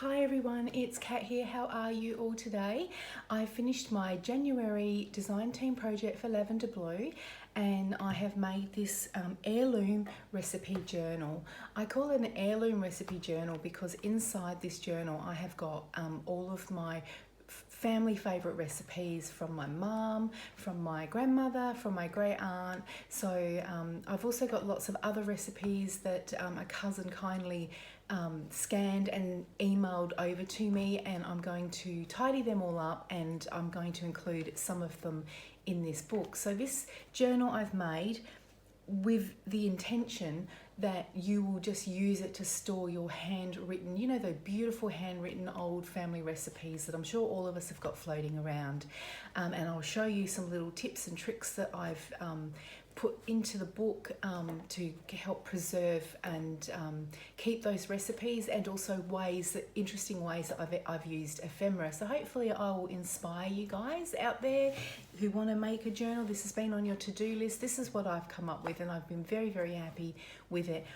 Hi everyone, it's Kat here. How are you all today? I finished my January design team project for Lavender Blu and I have made this heirloom recipe journal. I call it an heirloom recipe journal because inside this journal I have got all of my family favourite recipes from my mum, from my grandmother, from my great aunt. So I've also got lots of other recipes that a cousin kindly scanned and emailed over to me, and I'm going to tidy them all up and I'm going to include some of them in this book. So this journal I've made with the intention that you will just use it to store your handwritten, you know, those beautiful handwritten old family recipes that I'm sure all of us have got floating around. And I'll show you some little tips and tricks that I've put into the book to help preserve and keep those recipes, and also interesting ways that I've used ephemera. So hopefully I will inspire you guys out there who want to make a journal. This has been on your to-do list. This is what I've come up with and I've been very, very happy with it.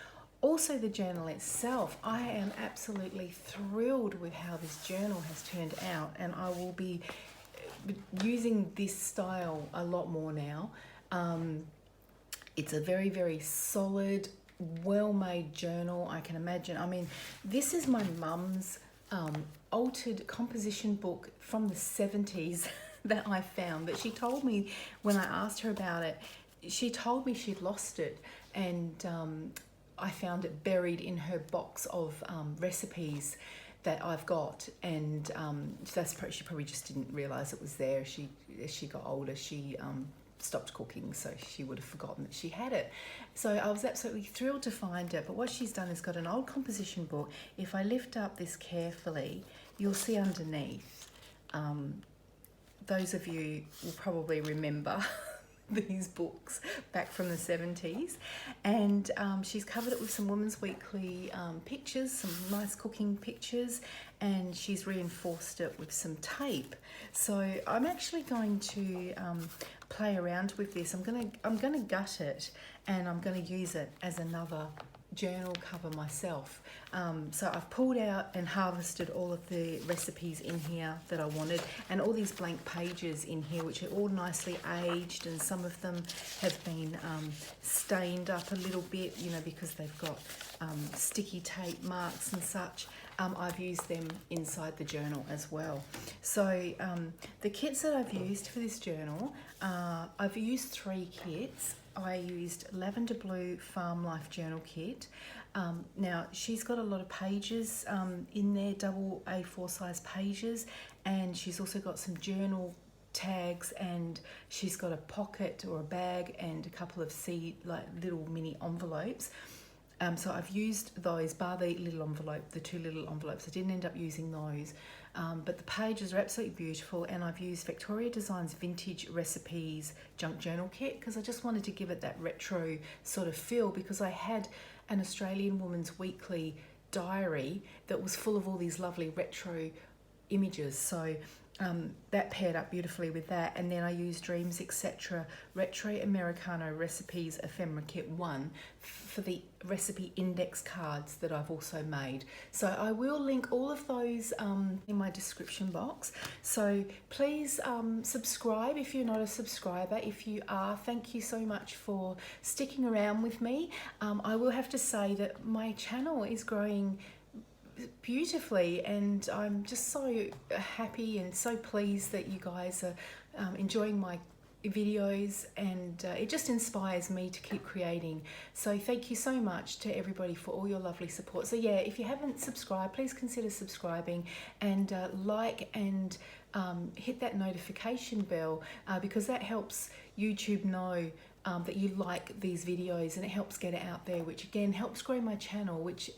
Also, the journal itself, I am absolutely thrilled with how this journal has turned out, and I will be using this style a lot more now. It's a very, very solid, well-made journal. I can imagine. I mean, this is my mum's altered composition book from the 70s that I found, that she told me when I asked her about it. She told me she'd lost it, and I found it buried in her box of recipes that I've got, and she probably just didn't realise it was there. As she got older, she stopped cooking, so she would have forgotten that she had it. So I was absolutely thrilled to find it. But what she's done is got an old composition book. If I lift up this carefully, you'll see underneath, those of you will probably remember these books back from the 70s, and she's covered it with some Women's Weekly pictures, some nice cooking pictures, and she's reinforced it with some tape. So I'm actually going to play around with this. I'm gonna gut it, and I'm gonna use it as another journal cover myself. So I've pulled out and harvested all of the recipes in here that I wanted, and all these blank pages in here, which are all nicely aged, and some of them have been stained up a little bit, you know, because they've got sticky tape marks and such. I've used them inside the journal as well. So the kits that I've used for this journal, I've used 3 kits. I used Lavender Blu Farm Life Journal Kit. Now, she's got a lot of pages in there, double A4 size pages, and she's also got some journal tags, and she's got a pocket or a bag and a couple of little mini envelopes. So I've used those, bar the little envelope, the 2 little envelopes. I didn't end up using those, but the pages are absolutely beautiful, and I've used Victoria Designs Vintage Recipes Junk Journal Kit because I just wanted to give it that retro sort of feel, because I had an Australian Woman's Weekly diary that was full of all these lovely retro images. So that paired up beautifully with that. And then I used Dreams Etc. Retro Americano Recipes Ephemera Kit 1 for the recipe index cards that I've also made. So I will link all of those in my description box. So please subscribe if you're not a subscriber. If you are, thank you so much for sticking around with me. I will have to say that my channel is growing beautifully, and I'm just so happy and so pleased that you guys are enjoying my videos, and it just inspires me to keep creating. So thank you so much to everybody for all your lovely support. So yeah, if you haven't subscribed, please consider subscribing, and like and hit that notification bell, because that helps YouTube know that you like these videos, and it helps get it out there, which again helps grow my channel, which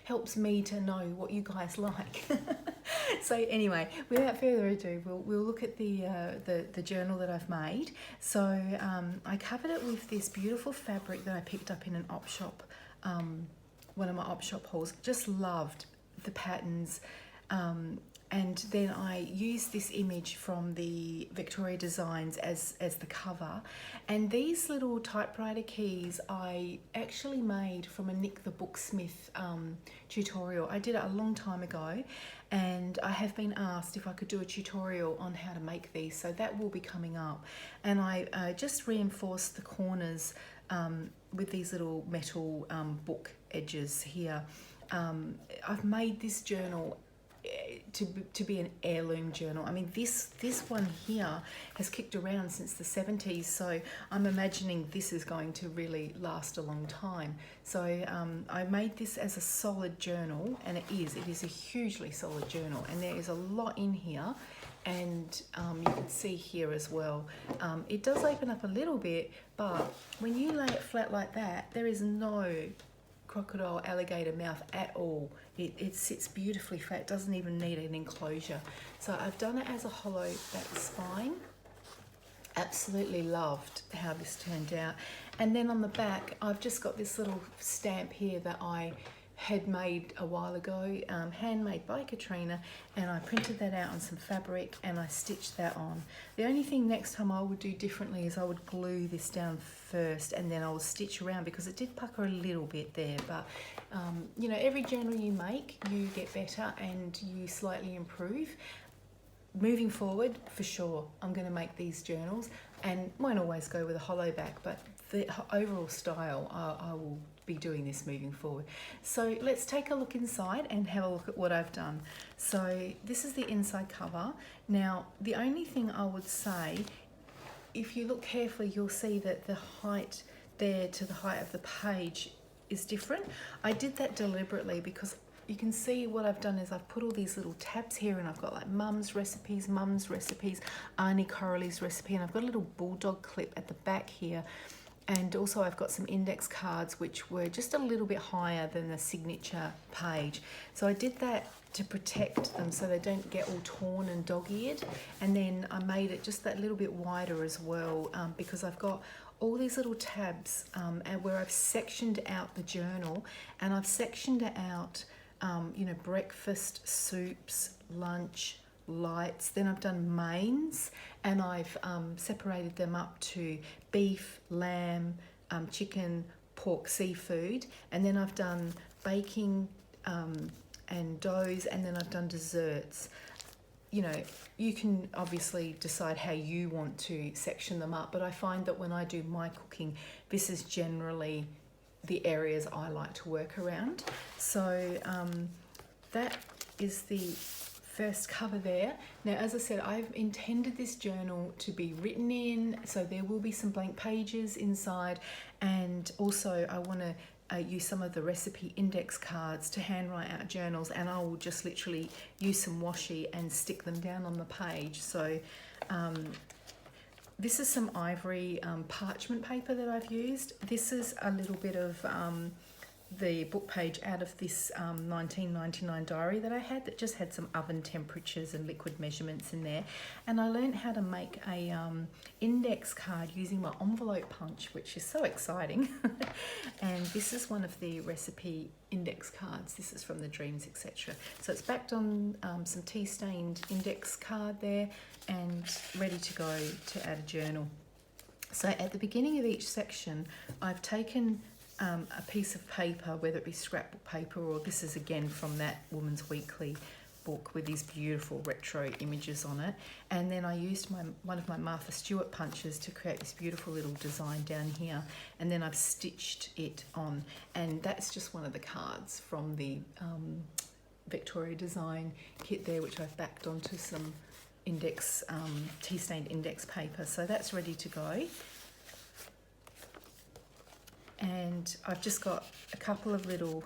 helps me to know what you guys like. So anyway, without further ado, we'll look at the journal that I've made. So I covered it with this beautiful fabric that I picked up in an op shop, one of my op shop hauls. Just loved the patterns, and then I used this image from the Victoria Designs as the cover. And these little typewriter keys I actually made from a Nick the Booksmith tutorial. I did it a long time ago, and I have been asked if I could do a tutorial on how to make these, so that will be coming up. And I just reinforced the corners with these little metal book edges here. I've made this journal to be an heirloom journal. I mean, this one here has kicked around since the 70s, so I'm imagining this is going to really last a long time. So I made this as a solid journal, and it is a hugely solid journal, and there is a lot in here. And you can see here as well, it does open up a little bit, but when you lay it flat like that, there is no crocodile alligator mouth at all. It sits beautifully flat, it doesn't even need an enclosure. So I've done it as a hollow back spine. Absolutely loved how this turned out. And then on the back, I've just got this little stamp here that I had made a while ago, handmade by Katrina, and I printed that out on some fabric and I stitched that on. The only thing next time I would do differently is I would glue this down first and then I will stitch around, because it did pucker a little bit there. But you know, every journal you make, you get better and you slightly improve. Moving forward, for sure, I'm going to make these journals, and won't always go with a hollow back, but the overall style, I will be doing this moving forward. So let's take a look inside and have a look at what I've done. So this is the inside cover. Now, the only thing I would say, if you look carefully, you'll see that the height there to the height of the page is different. I did that deliberately because you can see what I've done is I've put all these little tabs here, and I've got like mum's recipes, Arnie Coralie's recipe, and I've got a little bulldog clip at the back here. And also I've got some index cards which were just a little bit higher than the signature page. So I did that to protect them so they don't get all torn and dog-eared. And then I made it just that little bit wider as well, because I've got all these little tabs and where I've sectioned out the journal, and I've sectioned it out, you know, breakfast, soups, lunch, lights. Then I've done mains, and I've separated them up to beef, lamb, chicken, pork, seafood, and then I've done baking and doughs, and then I've done desserts. You know, you can obviously decide how you want to section them up, but I find that when I do my cooking, this is generally the areas I like to work around. So that is the first cover there. Now, as I said, I've intended this journal to be written in, so there will be some blank pages inside, and also I want to use some of the recipe index cards to handwrite out journals, and I will just literally use some washi and stick them down on the page. So this is some ivory parchment paper that I've used. This is a little bit of the book page out of this 1999 diary that I had, that just had some oven temperatures and liquid measurements in there. And I learned how to make a index card using my envelope punch, which is so exciting. And this is one of the recipe index cards. This is from the Dreams, etc. So it's backed on some tea-stained index card there, and ready to go to add a journal. So at the beginning of each section, I've taken a piece of paper, whether it be scrapbook paper, or this is again from that Woman's Weekly book with these beautiful retro images on it, and then I used one of my Martha Stewart punches to create this beautiful little design down here, and then I've stitched it on, and that's just one of the cards from the Victoria Design kit there, which I've backed onto some index tea-stained index paper. So that's ready to go. And I've just got a couple of little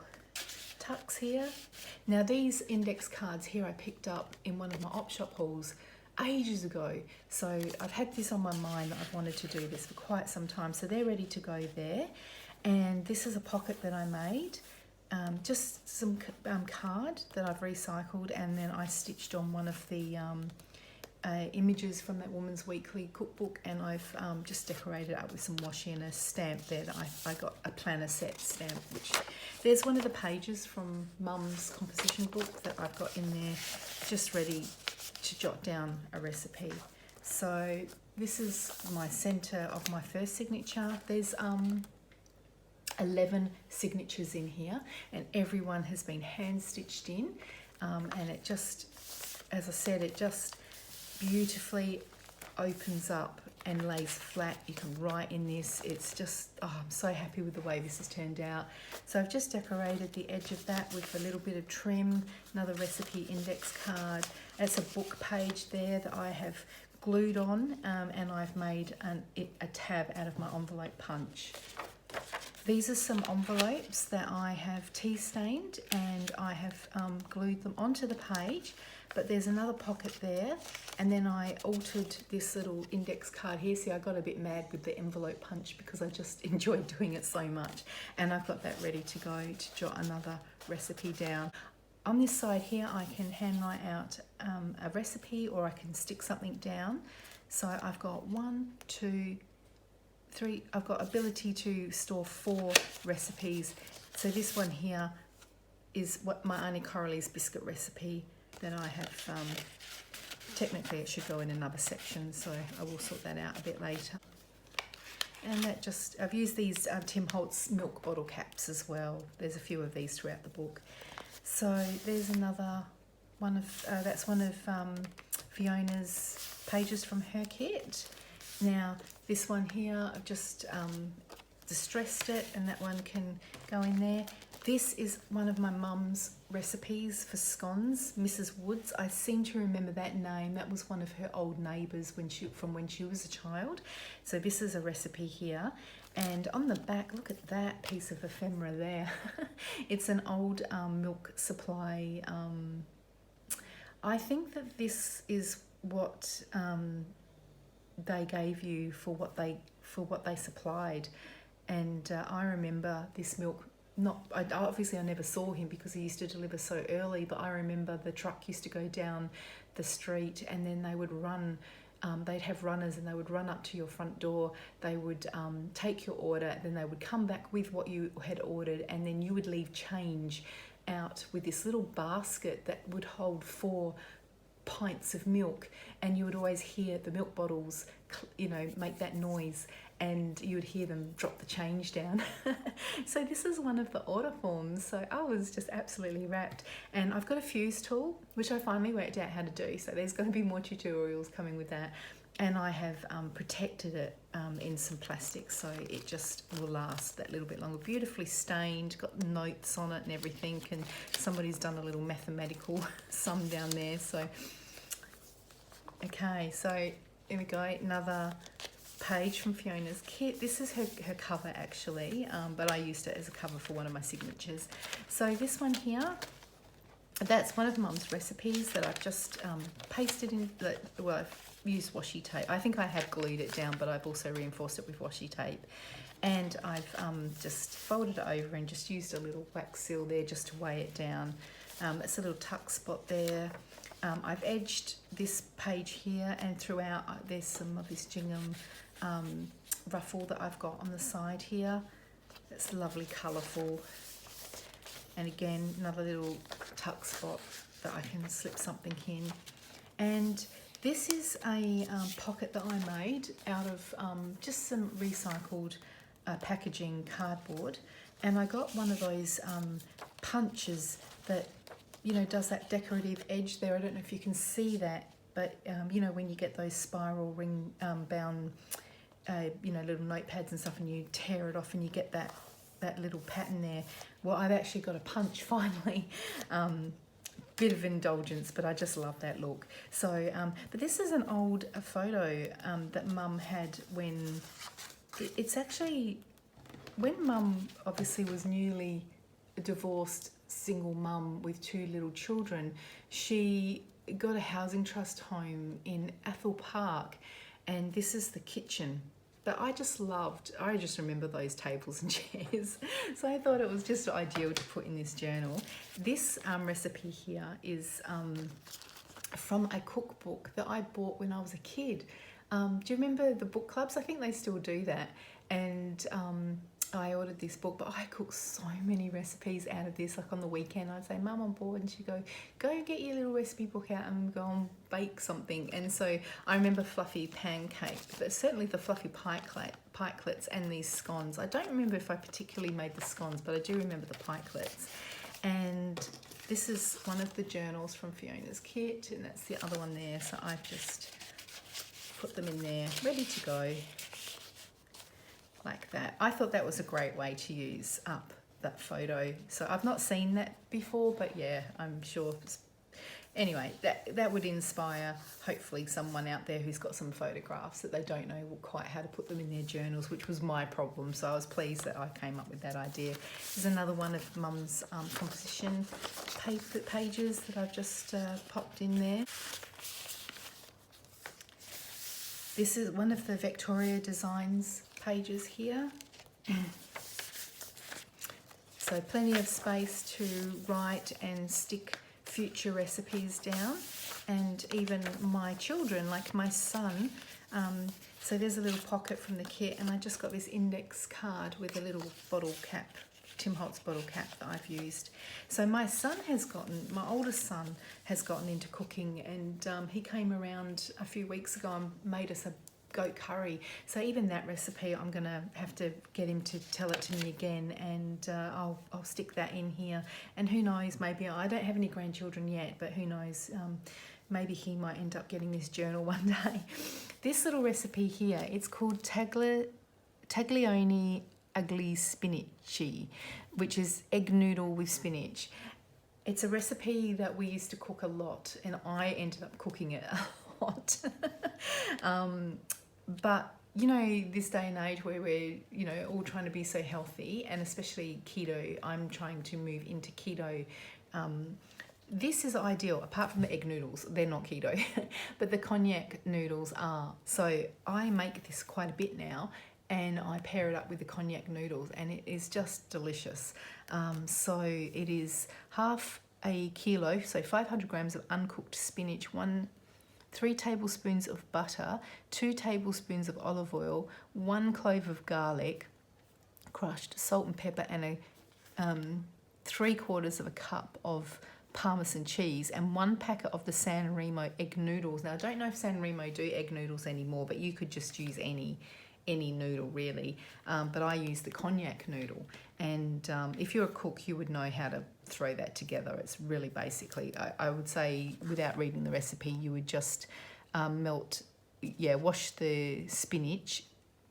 tucks here. Now these index cards here I picked up in one of my op shop hauls ages ago. So I've had this on my mind that I've wanted to do this for quite some time. So they're ready to go there. And this is a pocket that I made. Just some card that I've recycled, and then I stitched on one of the images from that Woman's Weekly cookbook, and I've just decorated it up with some washi and a stamp there that I got a planner set stamp, which there's one of the pages from Mum's composition book that I've got in there just ready to jot down a recipe. So this is my centre of my first signature. There's 11 signatures in here, and everyone has been hand stitched in, and it just, as I said, it just beautifully opens up and lays flat. You can write in this. It's just, oh, I'm so happy with the way this has turned out. So I've just decorated the edge of that with a little bit of trim, another recipe index card. It's a book page there that I have glued on, and I've made a tab out of my envelope punch. These are some envelopes that I have tea stained, and I have glued them onto the page, but there's another pocket there, and then I altered this little index card here. See, I got a bit mad with the envelope punch because I just enjoyed doing it so much, and I've got that ready to go to jot another recipe down. On this side here, I can hand write out a recipe, or I can stick something down. So I've got 1, 2, 3, I've got ability to store 4 recipes. So this one here is what my Auntie Coralie's biscuit recipe that I have, technically it should go in another section, so I will sort that out a bit later. And that just, I've used these Tim Holtz milk bottle caps as well. There's a few of these throughout the book. So there's another one of, that's one of Fiona's pages from her kit. Now, this one here, I've just distressed it, and that one can go in there. This is one of my mum's recipes for scones, Mrs. Woods. I seem to remember that name. That was one of her old neighbours from when she was a child. So this is a recipe here. And on the back, look at that piece of ephemera there. It's an old milk supply. I think that this is what they gave you for what they supplied, and I remember this milk. Obviously I never saw him because he used to deliver so early, but I remember the truck used to go down the street, and then they would run. They'd have runners, and they would run up to your front door. They would take your order, then they would come back with what you had ordered, and then you would leave change out with this little basket that would hold 4 pints of milk, and you would always hear the milk bottles, make that noise, and you would hear them drop the change down. So this is one of the order forms. So I was just absolutely wrapped. And I've got a fuse tool, which I finally worked out how to do. So there's going to be more tutorials coming with that. And I have protected it in some plastic, so it just will last that little bit longer. Beautifully stained, got notes on it and everything, and somebody's done a little mathematical sum down there. So, okay, so here we go, another page from Fiona's kit. This is her cover actually, but I used it as a cover for one of my signatures. So this one here, that's one of Mum's recipes that I've just pasted in, I've used washi tape. I think I have glued it down, but I've also reinforced it with washi tape. And I've just folded it over and just used a little wax seal there just to weigh it down. It's a little tuck spot there. I've edged this page here, and throughout there's some of this gingham ruffle that I've got on the side here. It's lovely, colourful. And again, another little tuck spot that I can slip something in. And this is a pocket that I made out of just some recycled packaging cardboard. And I got one of those punches that, does that decorative edge there. I don't know if you can see that, but, when you get those spiral ring bound, little notepads and stuff, and you tear it off and you get that little pattern there. Well, I've actually got a punch finally. Bit of indulgence, but I just love that look. So, but this is an old photo that Mum had when, it's actually, when Mum obviously was newly divorced, single mum with 2 little children. She got a housing trust home in Athol Park, and this is the kitchen. But I just remember those tables and chairs. So I thought it was just ideal to put in this journal. This recipe here is from a cookbook that I bought when I was a kid. Do you remember the book clubs? I think they still do that. And I ordered this book, but I cooked so many recipes out of this. Like on the weekend, I'd say, Mum, I'm bored. And she'd go get your little recipe book out and go and bake something. And so I remember fluffy pancake, but certainly the fluffy pikelets and these scones. I don't remember if I particularly made the scones, but I do remember the pikelets. And this is one of the journals from Fiona's kit, and that's the other one there. So I've just put them in there, ready to go, like that. I thought that was a great way to use up that photo. So I've not seen that before, but yeah, I'm sure. Anyway, that would inspire hopefully someone out there who's got some photographs that they don't know quite how to put them in their journals, which was my problem. So I was pleased that I came up with that idea. There's another one of Mum's composition pages that I've just popped in there. This is one of the Victoria Designs pages here. So plenty of space to write and stick future recipes down, and even my children, like my son. So there's a little pocket from the kit, and I just got this index card with a little bottle cap, Tim Holtz bottle cap that I've used. So my oldest son has gotten into cooking, and he came around a few weeks ago and made us a goat curry. So even that recipe, I'm gonna have to get him to tell it to me again, and I'll stick that in here. And who knows, maybe I don't have any grandchildren yet, but who knows, maybe he might end up getting this journal one day. This little recipe here, it's called taglione ugly spinachy, which is egg noodle with spinach. It's a recipe that we used to cook a lot, and I ended up cooking it a lot. But you know, this day and age where we're, you know, all trying to be so healthy, and especially keto, I'm trying to move into keto. This is ideal, apart from the egg noodles, they're not keto, but the cognac noodles are. So I make this quite a bit now, and I pair it up with the cognac noodles, and it is just delicious. So it is half a kilo, so 500 grams of uncooked spinach, 3 tablespoons of butter, 2 tablespoons of olive oil, 1 clove of garlic, crushed, salt and pepper, and 3/4 of a cup of Parmesan cheese, and 1 packet of the San Remo egg noodles. Now I don't know if San Remo do egg noodles anymore, but you could just use any noodle really, but I use the cognac noodle. And if you're a cook, you would know how to throw that together. It's really basically, I would say, without reading the recipe, you would just wash the spinach,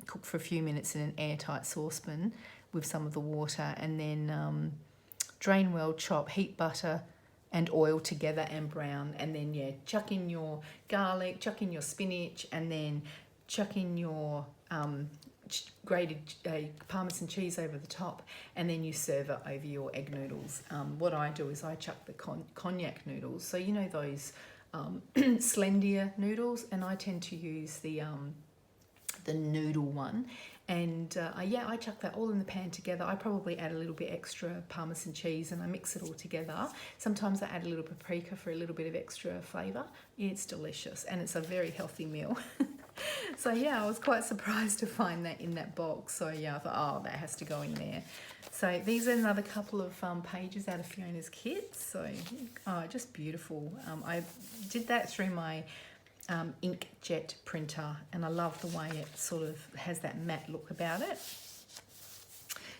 cook for a few minutes in an airtight saucepan with some of the water, and then drain well, chop, heat butter and oil together and brown, and then chuck in your garlic, chuck in your spinach, and then chuck in your grated Parmesan cheese over the top, and then you serve it over your egg noodles. What I do is I chuck the cognac noodles, so you know those Slendia noodles, and I tend to use the noodle one, and I chuck that all in the pan together. I probably add a little bit extra Parmesan cheese, and I mix it all together. Sometimes I add a little paprika for a little bit of extra flavour. It's delicious, and it's a very healthy meal. So I was quite surprised to find that in that box. So I thought, oh, that has to go in there. So these are another couple of pages out of Fiona's kit. So just beautiful. I did that through my inkjet printer, and I love the way it sort of has that matte look about it.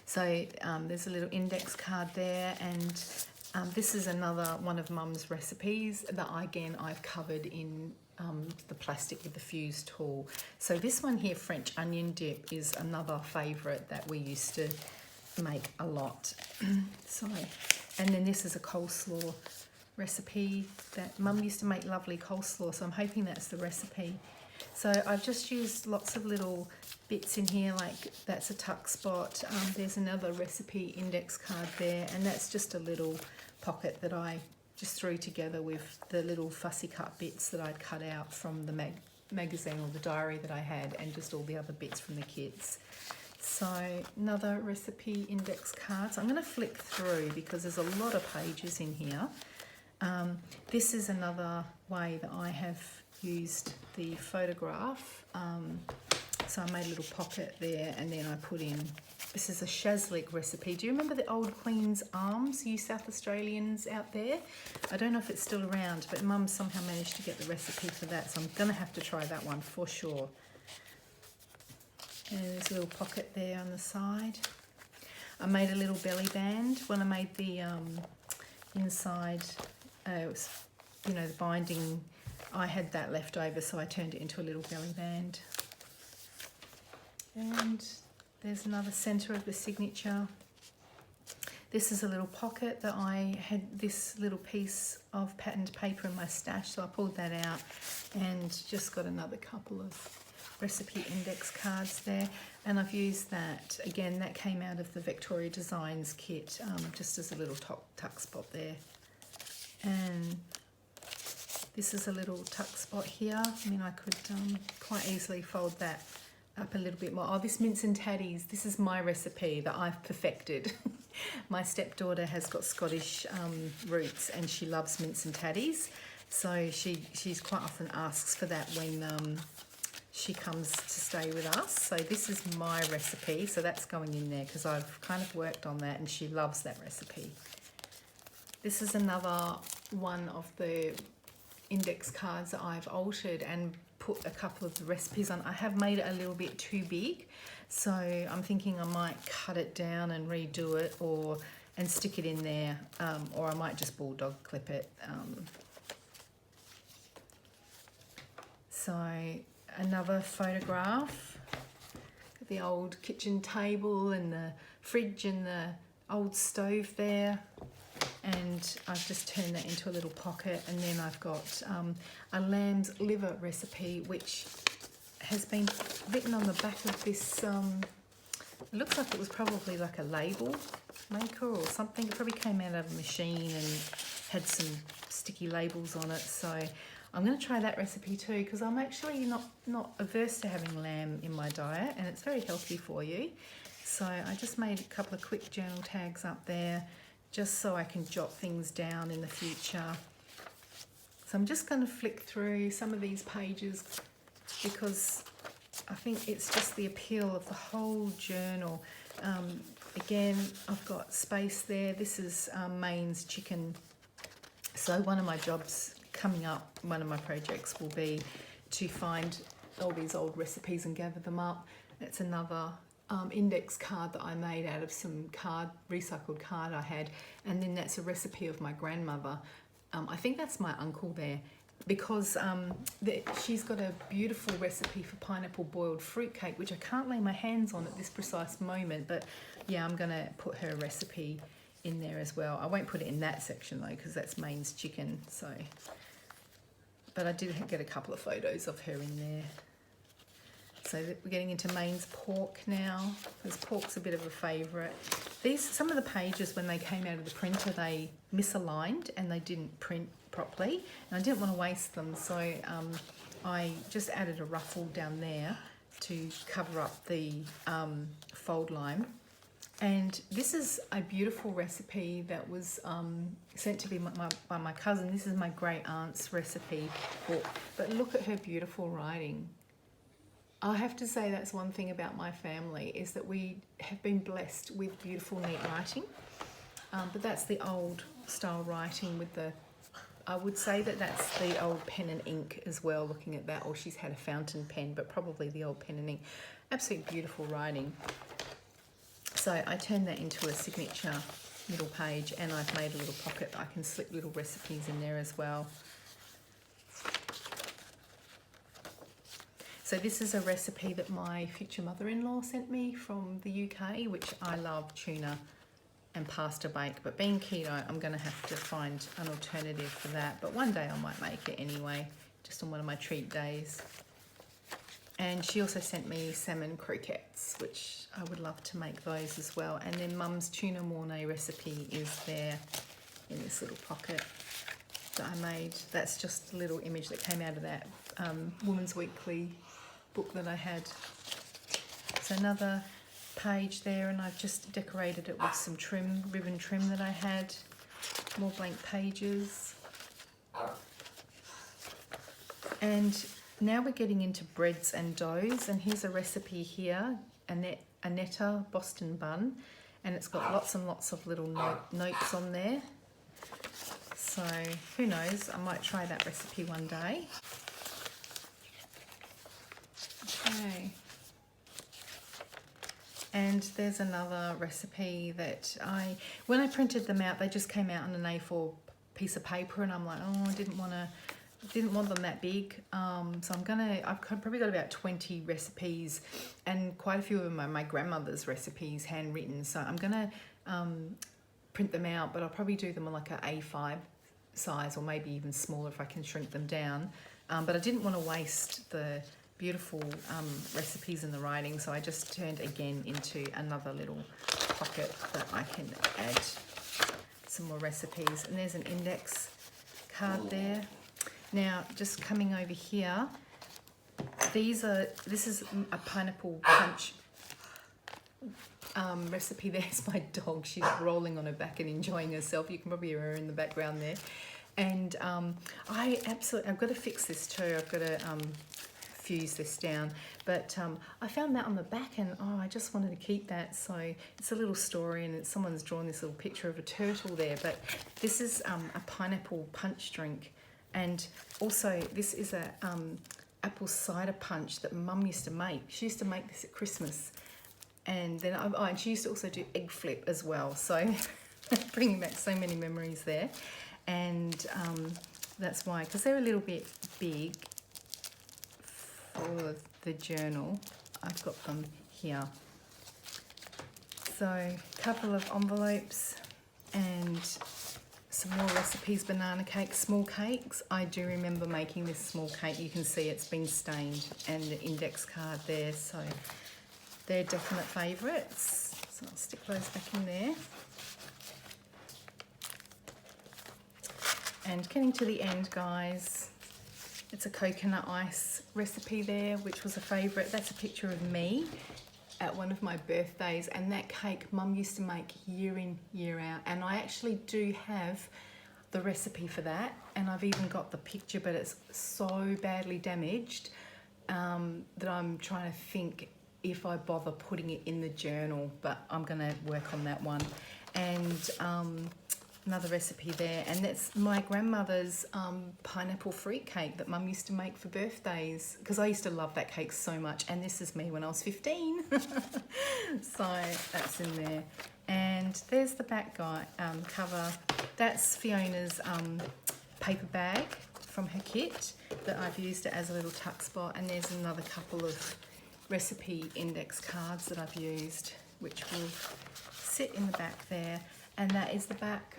So there's a little index card there, and this is another one of Mum's recipes that I've covered in the plastic with the fuse tool. So this one here, French onion dip, is another favourite that we used to make a lot. And then this is a coleslaw recipe that Mum used to make lovely coleslaw, so I'm hoping that's the recipe. So I've just used lots of little bits in here, like that's a tuck spot. There's another recipe index card there, and that's just a little pocket that I just threw together with the little fussy cut bits that I'd cut out from the magazine or the diary that I had, and just all the other bits from the kids. So another recipe index card. So I'm going to flick through because there's a lot of pages in here. This is another way that I have used the photograph. So I made a little pocket there, and then I put in, this is a shazlik recipe. Do you remember the old Queen's Arms, you South Australians out there? I don't know if it's still around, but Mum somehow managed to get the recipe for that, so I'm going to have to try that one for sure. And there's a little pocket there on the side. I made a little belly band when I made the inside, it was, you know, the binding. I had that left over, so I turned it into a little belly band. And there's another centre of the signature. This is a little pocket that I had this little piece of patterned paper in my stash, so I pulled that out and just got another couple of recipe index cards there. And I've used that, again, that came out of the Victoria Designs kit, just as a little tuck spot there. And this is a little tuck spot here. I mean, I could quite easily fold that up a little bit more. Oh, this mince and tatties, this is my recipe that I've perfected. My stepdaughter has got Scottish roots, and she loves mince and tatties, so she's quite often asks for that when she comes to stay with us. So this is my recipe, so that's going in there because I've kind of worked on that and she loves that recipe. This is another one of the index cards that I've altered and put a couple of the recipes on. I have made it a little bit too big, so I'm thinking I might cut it down and redo it, and stick it in there, or I might just bulldog clip it. So another photograph, the old kitchen table and the fridge and the old stove there. And I've just turned that into a little pocket, and then I've got a lamb's liver recipe which has been written on the back of this, it looks like it was probably like a label maker or something. It probably came out of a machine and had some sticky labels on it. So I'm going to try that recipe too, because I'm actually not averse to having lamb in my diet, and it's very healthy for you. So I just made a couple of quick journal tags up there, just so I can jot things down in the future. So I'm just going to flick through some of these pages because I think it's just the appeal of the whole journal. Again, I've got space there. This is Maine's chicken. So one of my jobs coming up, one of my projects will be to find all these old recipes and gather them up. That's another index card that I made out of some recycled card I had, and then that's a recipe of my grandmother. I think that's my uncle there, because she's got a beautiful recipe for pineapple boiled fruitcake, which I can't lay my hands on at this precise moment, but yeah, I'm going to put her recipe in there as well. I won't put it in that section though, because that's Maine's chicken. So, but I did get a couple of photos of her in there. So we're getting into Maine's pork now, because pork's a bit of a favourite. Some of the pages, when they came out of the printer, they misaligned and they didn't print properly, and I didn't want to waste them, so I just added a ruffle down there to cover up the fold line. And this is a beautiful recipe that was sent to me by my cousin. This is my great-aunt's recipe book, but look at her beautiful writing. I have to say that's one thing about my family, is that we have been blessed with beautiful, neat writing. But that's the old style writing with the, I would say that that's the old pen and ink as well, looking at that, or she's had a fountain pen, but probably the old pen and ink. Absolutely beautiful writing. So I turned that into a signature little page, and I've made a little pocket that I can slip little recipes in there as well. So this is a recipe that my future mother-in-law sent me from the UK, which I love tuna and pasta bake, but being keto, I'm going to have to find an alternative for that. But one day I might make it anyway, just on one of my treat days. And she also sent me salmon croquettes, which I would love to make those as well. And then Mum's tuna mornay recipe is there in this little pocket that I made. That's just a little image that came out of that Women's Weekly book that I had. So another page there, and I've just decorated it with some trim, ribbon trim that I had. More blank pages. And now we're getting into breads and doughs, and here's a recipe here, Annetta Boston bun, and it's got lots and lots of little notes on there. So who knows, I might try that recipe one day. Okay. And there's another recipe that when I printed them out, they just came out on an A4 piece of paper, and I'm like, oh, I didn't want them that big. So I've probably got about 20 recipes, and quite a few of them are my grandmother's recipes, handwritten. So I'm gonna print them out, but I'll probably do them on like a A5 size, or maybe even smaller if I can shrink them down. But I didn't want to waste the beautiful recipes in the writing, so I just turned again into another little pocket that I can add some more recipes. And there's an index card there. Now, just coming over here, this is a pineapple punch recipe. There's my dog. She's rolling on her back and enjoying herself. You can probably hear her in the background there. And I've got to fix this too. I've got to fuse this down. But I found that on the back, and I just wanted to keep that. So it's a little story, and someone's drawn this little picture of a turtle there. But this is a pineapple punch drink. And also, this is a apple cider punch that Mum used to make. She used to make this at Christmas. And then, and she used to also do egg flip as well. So bringing back so many memories there. And that's why, because they're a little bit big for the journal, I've got them here. So a couple of envelopes and some more recipes, banana cakes, small cakes. I do remember making this small cake. You can see it's been stained, and the index card there. So they're definite favourites. So I'll stick those back in there. And getting to the end, guys, it's a coconut ice recipe there, which was a favourite. That's a picture of me at one of my birthdays, and that cake Mum used to make year in, year out. And I actually do have the recipe for that, and I've even got the picture, but it's so badly damaged that I'm trying to think if I bother putting it in the journal, but I'm going to work on that one. And another recipe there, and that's my grandmother's pineapple fruit cake that Mum used to make for birthdays, because I used to love that cake so much. And this is me when I was 15. So that's in there. And there's the back cover. That's Fiona's paper bag from her kit that I've used it as a little tuck spot. And there's another couple of recipe index cards that I've used, which will sit in the back there. And that is the back.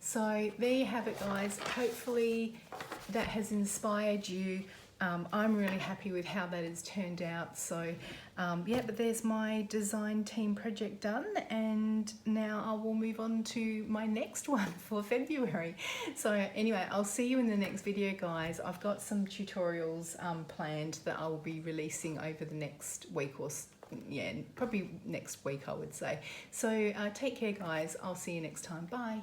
So there you have it, guys. Hopefully that has inspired you. I'm really happy with how that has turned out. So yeah, but there's my design team project done, and now I will move on to my next one for February. So anyway, I'll see you in the next video, guys. I've got some tutorials planned that I will be releasing over the next week, or yeah, probably next week I would say. So take care, guys. I'll see you next time. Bye.